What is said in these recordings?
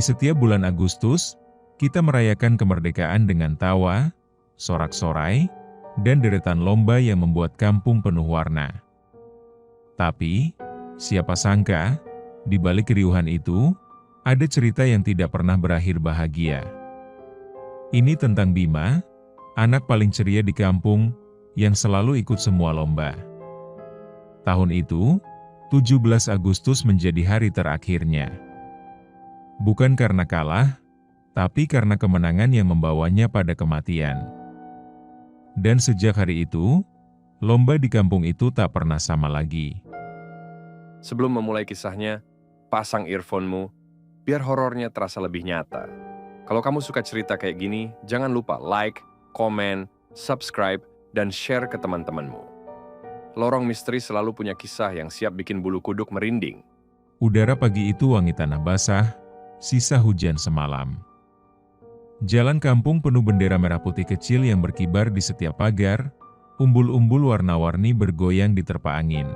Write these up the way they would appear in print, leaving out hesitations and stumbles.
Di setiap bulan Agustus, kita merayakan kemerdekaan dengan tawa, sorak-sorai, dan deretan lomba yang membuat kampung penuh warna. Tapi, siapa sangka, di balik keriuhan itu, ada cerita yang tidak pernah berakhir bahagia. Ini tentang Bima, anak paling ceria di kampung, yang selalu ikut semua lomba. Tahun itu, 17 Agustus menjadi hari terakhirnya. Bukan karena kalah, tapi karena kemenangan yang membawanya pada kematian. Dan sejak hari itu, lomba di kampung itu tak pernah sama lagi. Sebelum memulai kisahnya, pasang earphone-mu, biar horornya terasa lebih nyata. Kalau kamu suka cerita kayak gini, jangan lupa like, komen, subscribe, dan share ke teman-temanmu. Lorong Misteri selalu punya kisah yang siap bikin bulu kuduk merinding. Udara pagi itu wangi tanah basah, sisa hujan semalam. Jalan kampung penuh bendera merah putih kecil yang berkibar di setiap pagar, umbul-umbul warna-warni bergoyang di terpa angin.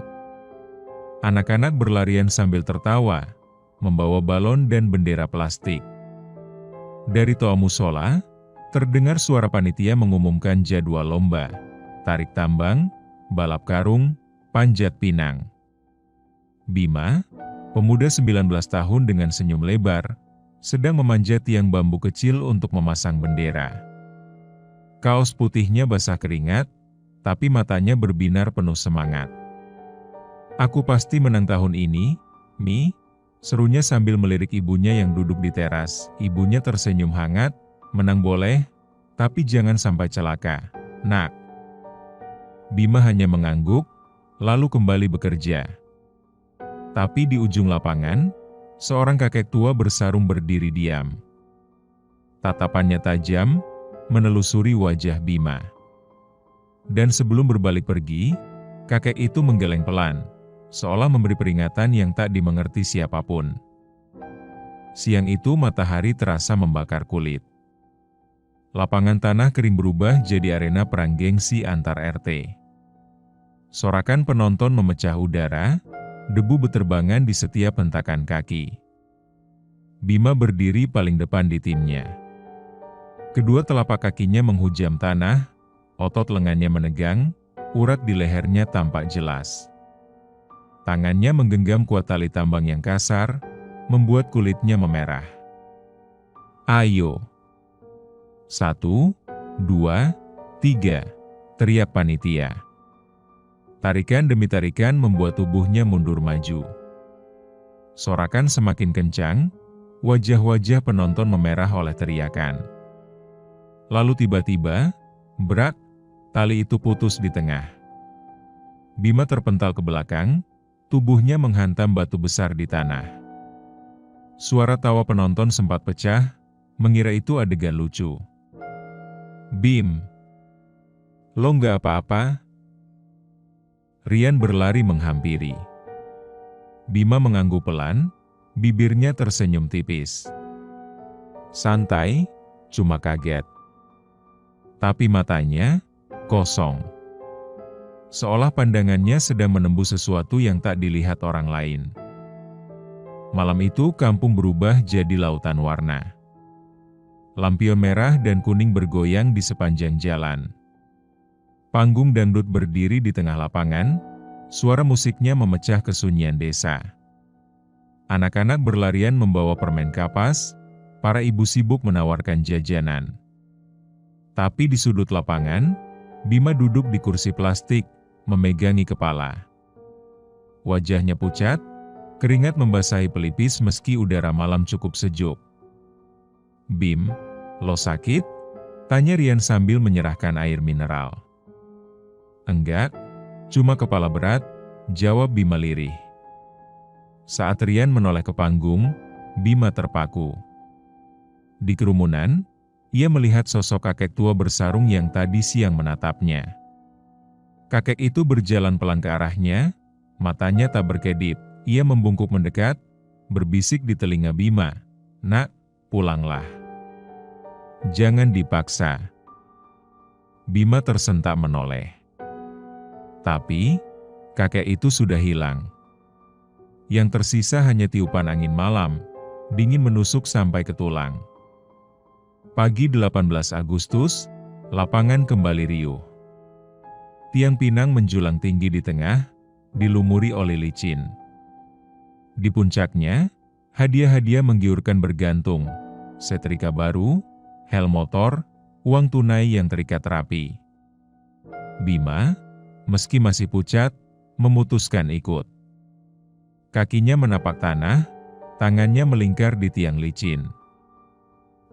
Anak-anak berlarian sambil tertawa, membawa balon dan bendera plastik. Dari toa musola, terdengar suara panitia mengumumkan jadwal lomba, tarik tambang, balap karung, panjat pinang. Bima, pemuda 19 tahun dengan senyum lebar, sedang memanjat tiang bambu kecil untuk memasang bendera. Kaos putihnya basah keringat, tapi matanya berbinar penuh semangat. "Aku pasti menang tahun ini, Mi," serunya sambil melirik ibunya yang duduk di teras. Ibunya tersenyum hangat, "Menang boleh, tapi jangan sampai celaka, Nak." Bima hanya mengangguk, lalu kembali bekerja. Tapi di ujung lapangan, seorang kakek tua bersarung berdiri diam. Tatapannya tajam, menelusuri wajah Bima. Dan sebelum berbalik pergi, kakek itu menggeleng pelan, seolah memberi peringatan yang tak dimengerti siapapun. Siang itu matahari terasa membakar kulit. Lapangan tanah kering berubah jadi arena perang gengsi antar RT. Sorakan penonton memecah udara, debu beterbangan di setiap hentakan kaki. Bima berdiri paling depan di timnya. Kedua telapak kakinya menghujam tanah, otot lengannya menegang, urat di lehernya tampak jelas. Tangannya menggenggam kuat tali tambang yang kasar, membuat kulitnya memerah. "Ayo! 1, 2, 3, teriak panitia. Tarikan demi tarikan membuat tubuhnya mundur maju. Sorakan semakin kencang, wajah-wajah penonton memerah oleh teriakan. Lalu tiba-tiba, brak, tali itu putus di tengah. Bima terpental ke belakang, tubuhnya menghantam batu besar di tanah. Suara tawa penonton sempat pecah, mengira itu adegan lucu. "Bim, lo nggak apa-apa?" Rian berlari menghampiri. Bima mengangguk pelan, bibirnya tersenyum tipis. "Santai, cuma kaget." Tapi matanya kosong. Seolah pandangannya sedang menembus sesuatu yang tak dilihat orang lain. Malam itu kampung berubah jadi lautan warna. Lampion merah dan kuning bergoyang di sepanjang jalan. Panggung dangdut berdiri di tengah lapangan, suara musiknya memecah kesunyian desa. Anak-anak berlarian membawa permen kapas, para ibu sibuk menawarkan jajanan. Tapi di sudut lapangan, Bima duduk di kursi plastik, memegangi kepala. Wajahnya pucat, keringat membasahi pelipis meski udara malam cukup sejuk. "Bim, lo sakit?" tanya Rian sambil menyerahkan air mineral. "Enggak, cuma kepala berat," jawab Bima lirih. Saat Rian menoleh ke panggung, Bima terpaku. Di kerumunan, ia melihat sosok kakek tua bersarung yang tadi siang menatapnya. Kakek itu berjalan pelan ke arahnya, matanya tak berkedip. Ia membungkuk mendekat, berbisik di telinga Bima, "Nak, pulanglah. Jangan dipaksa." Bima tersentak menoleh. Tapi, kakek itu sudah hilang. Yang tersisa hanya tiupan angin malam, dingin menusuk sampai ke tulang. Pagi 18 Agustus, lapangan kembali riuh. Tiang pinang menjulang tinggi di tengah, dilumuri oleh licin. Di puncaknya, hadiah-hadiah menggiurkan bergantung, setrika baru, helm motor, uang tunai yang terikat rapi. Bima, meski masih pucat, memutuskan ikut. Kakinya menapak tanah, tangannya melingkar di tiang licin.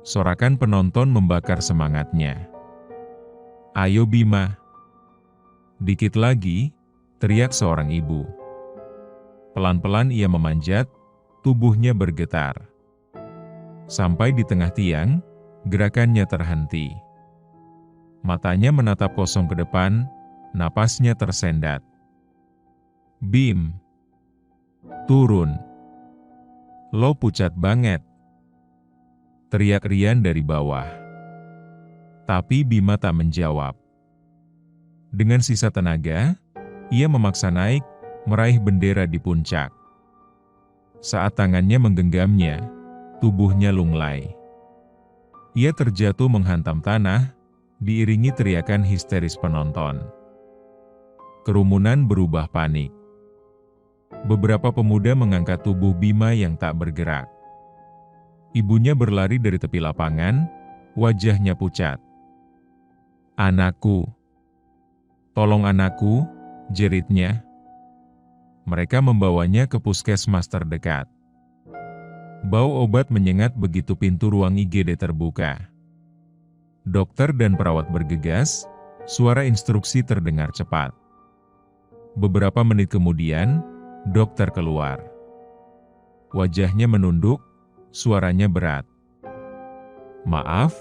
Sorakan penonton membakar semangatnya. "Ayo Bima!" Dikit lagi, teriak seorang ibu. Pelan-pelan ia memanjat, tubuhnya bergetar. Sampai di tengah tiang, gerakannya terhenti. Matanya menatap kosong ke depan, napasnya tersendat. "Bim! Turun! Lo pucat banget!" Teriak Rian dari bawah. Tapi Bima tak menjawab. Dengan sisa tenaga, ia memaksa naik, meraih bendera di puncak. Saat tangannya menggenggamnya, tubuhnya lunglai. Ia terjatuh menghantam tanah, diiringi teriakan histeris penonton. Kerumunan berubah panik. Beberapa pemuda mengangkat tubuh Bima yang tak bergerak. Ibunya berlari dari tepi lapangan, wajahnya pucat. "Anakku! Tolong anakku!" jeritnya. Mereka membawanya ke puskesmas terdekat. Bau obat menyengat begitu pintu ruang IGD terbuka. Dokter dan perawat bergegas, suara instruksi terdengar cepat. Beberapa menit kemudian, dokter keluar. Wajahnya menunduk, suaranya berat. "Maaf,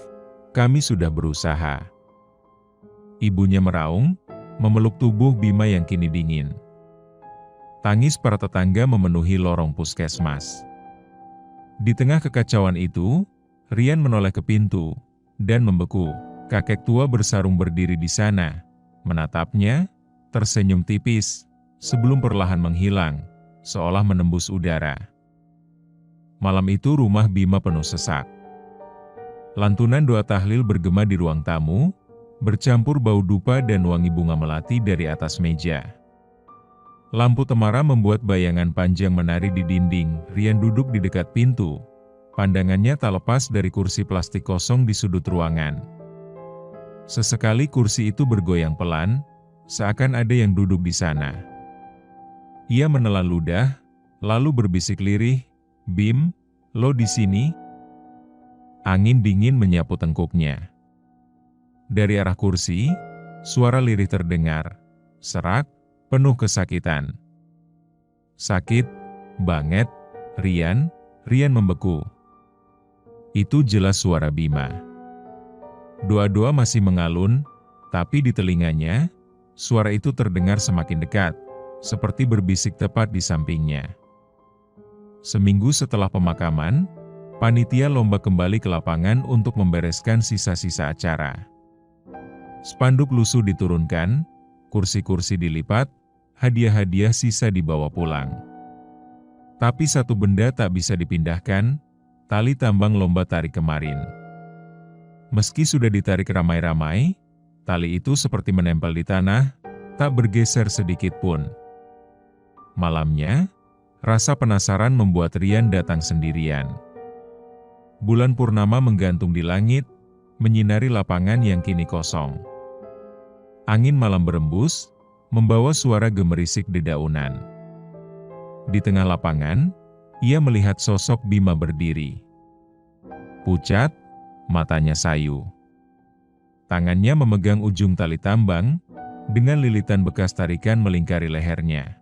kami sudah berusaha." Ibunya meraung, memeluk tubuh Bima yang kini dingin. Tangis para tetangga memenuhi lorong puskesmas. Di tengah kekacauan itu, Rian menoleh ke pintu dan membeku. Kakek tua bersarung berdiri di sana, menatapnya, tersenyum tipis, sebelum perlahan menghilang, seolah menembus udara. Malam itu rumah Bima penuh sesak. Lantunan doa tahlil bergema di ruang tamu, bercampur bau dupa dan wangi bunga melati dari atas meja. Lampu temara membuat bayangan panjang menari di dinding. Rian duduk di dekat pintu. Pandangannya tak lepas dari kursi plastik kosong di sudut ruangan. Sesekali kursi itu bergoyang pelan, seakan ada yang duduk di sana. Ia menelan ludah, lalu berbisik lirih, "Bim, lo di sini?" Angin dingin menyapu tengkuknya. Dari arah kursi, suara lirih terdengar, serak, penuh kesakitan. "Sakit banget, Rian?" Rian membeku. Itu jelas suara Bima. Doa-doa masih mengalun, tapi di telinganya, suara itu terdengar semakin dekat, seperti berbisik tepat di sampingnya. Seminggu setelah pemakaman, panitia lomba kembali ke lapangan untuk membereskan sisa-sisa acara. Spanduk lusuh diturunkan, kursi-kursi dilipat, hadiah-hadiah sisa dibawa pulang. Tapi satu benda tak bisa dipindahkan, tali tambang lomba tarik kemarin. Meski sudah ditarik ramai-ramai, tali itu seperti menempel di tanah, tak bergeser sedikit pun. Malamnya, rasa penasaran membuat Rian datang sendirian. Bulan purnama menggantung di langit, menyinari lapangan yang kini kosong. Angin malam berembus, membawa suara gemerisik dedaunan. Di tengah lapangan, ia melihat sosok Bima berdiri. Pucat, matanya sayu. Tangannya memegang ujung tali tambang, dengan lilitan bekas tarikan melingkari lehernya.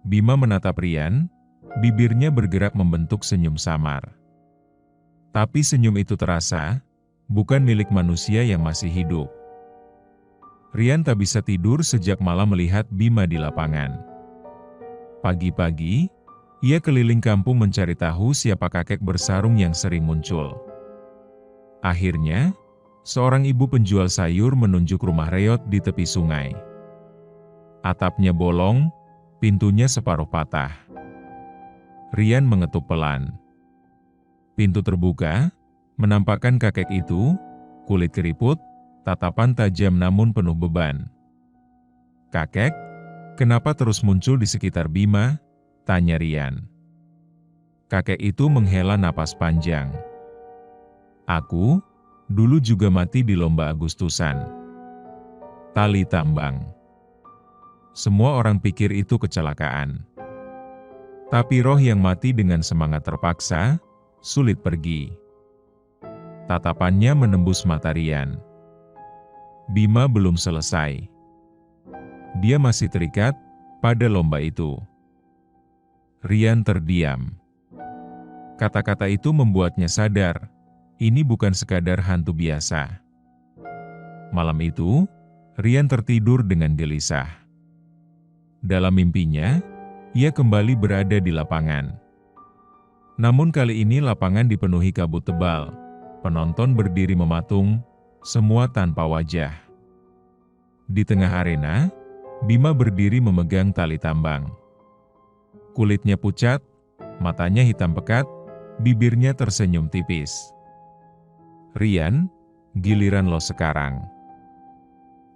Bima menatap Rian, bibirnya bergerak membentuk senyum samar. Tapi senyum itu terasa, bukan milik manusia yang masih hidup. Rian tak bisa tidur sejak malam melihat Bima di lapangan. Pagi-pagi, ia keliling kampung mencari tahu siapa kakek bersarung yang sering muncul. Akhirnya, seorang ibu penjual sayur menunjuk rumah reot di tepi sungai. Atapnya bolong, pintunya separuh patah. Rian mengetuk pelan. Pintu terbuka, menampakkan kakek itu, kulit keriput, tatapan tajam namun penuh beban. "Kakek, kenapa terus muncul di sekitar Bima?" tanya Rian. Kakek itu menghela napas panjang. "Aku, dulu juga mati di lomba Agustusan." Tali tambang. Semua orang pikir itu kecelakaan. Tapi roh yang mati dengan semangat terpaksa, sulit pergi. Tatapannya menembus mata Rian. Bima belum selesai. Dia masih terikat pada lomba itu. Rian terdiam. Kata-kata itu membuatnya sadar, ini bukan sekadar hantu biasa. Malam itu, Rian tertidur dengan gelisah. Dalam mimpinya, ia kembali berada di lapangan. Namun kali ini lapangan dipenuhi kabut tebal. Penonton berdiri mematung, semua tanpa wajah. Di tengah arena, Bima berdiri memegang tali tambang. Kulitnya pucat, matanya hitam pekat, bibirnya tersenyum tipis. "Rian, giliran lo sekarang."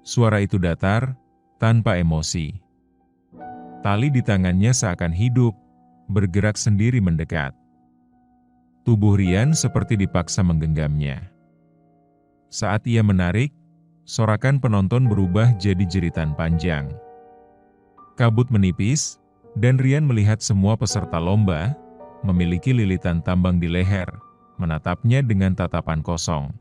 Suara itu datar, tanpa emosi. Tali di tangannya seakan hidup, bergerak sendiri mendekat. Tubuh Rian seperti dipaksa menggenggamnya. Saat ia menarik, sorakan penonton berubah jadi jeritan panjang. Kabut menipis, dan Rian melihat semua peserta lomba memiliki lilitan tambang di leher, menatapnya dengan tatapan kosong.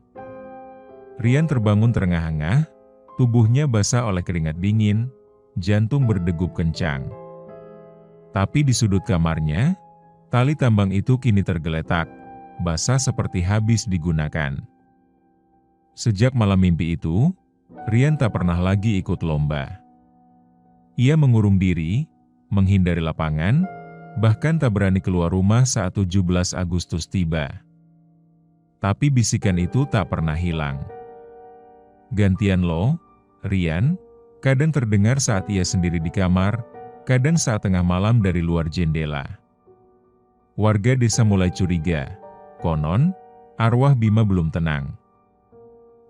Rian terbangun terengah-engah, tubuhnya basah oleh keringat dingin, jantung berdegup kencang. Tapi di sudut kamarnya, tali tambang itu kini tergeletak, basah seperti habis digunakan. Sejak malam mimpi itu, Rian tak pernah lagi ikut lomba. Ia mengurung diri, menghindari lapangan, bahkan tak berani keluar rumah saat 17 Agustus tiba. Tapi bisikan itu tak pernah hilang. "Gantian lo, Rian," kadang terdengar saat ia sendiri di kamar, kadang saat tengah malam dari luar jendela. Warga desa mulai curiga, konon, arwah Bima belum tenang.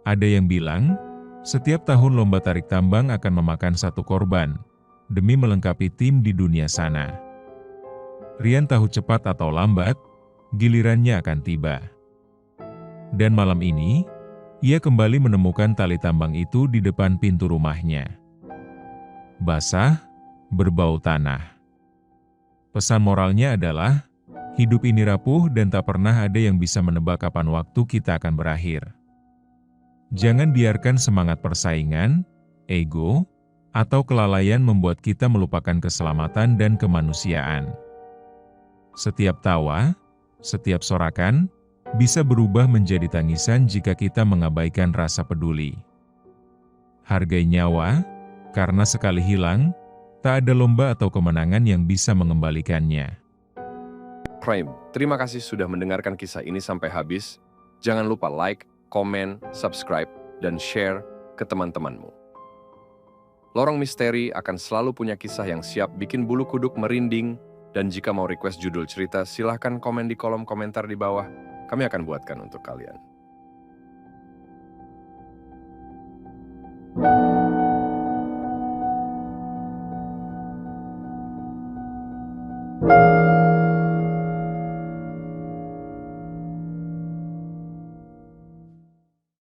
Ada yang bilang, setiap tahun lomba tarik tambang akan memakan satu korban, demi melengkapi tim di dunia sana. Rian tahu cepat atau lambat, gilirannya akan tiba. Dan malam ini, ia kembali menemukan tali tambang itu di depan pintu rumahnya. Basah, berbau tanah. Pesan moralnya adalah, hidup ini rapuh dan tak pernah ada yang bisa menebak kapan waktu kita akan berakhir. Jangan biarkan semangat persaingan, ego, atau kelalaian membuat kita melupakan keselamatan dan kemanusiaan. Setiap tawa, setiap sorakan, bisa berubah menjadi tangisan jika kita mengabaikan rasa peduli. Hargai nyawa, karena sekali hilang, tak ada lomba atau kemenangan yang bisa mengembalikannya. Crime, terima kasih sudah mendengarkan kisah ini sampai habis. Jangan lupa like, komen, subscribe, dan share ke teman-temanmu. Lorong Misteri akan selalu punya kisah yang siap bikin bulu kuduk merinding, dan jika mau request judul cerita, silahkan komen di kolom komentar di bawah. Kami akan buatkan untuk kalian.